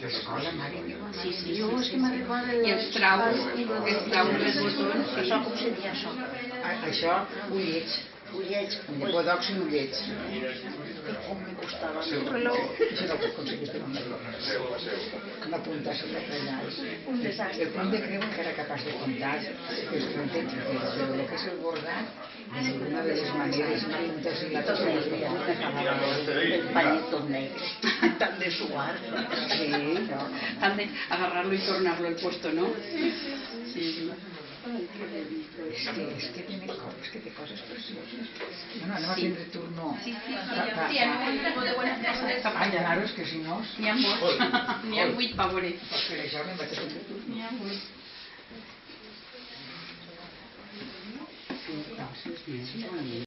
L'escola, mare meva. Sí, Jo és que me'n recordo... I els traus els botons. Això com seria, això? Això, ullets. Ullets. Bodocs i ullets. Com me costava. Això no ho puc aconseguir per una punta sobre allà. Un desastre. El punt de creu que era capaç de comptar els puntets, però el que és el bordat, una de les maneres puntes i la cosa El pañito negre. Tan de suar. Sí, no. Han de agarrarlo y tornarlo el puesto, ¿no? Sí. Es que tiene cosas preciosas. Bueno, anem a tindre turno. Sí, Para allanar-los, que si no... N'hi ha molts. N'hi ha 8 per veure. Per això anem a tindre turno. N'hi ha 8.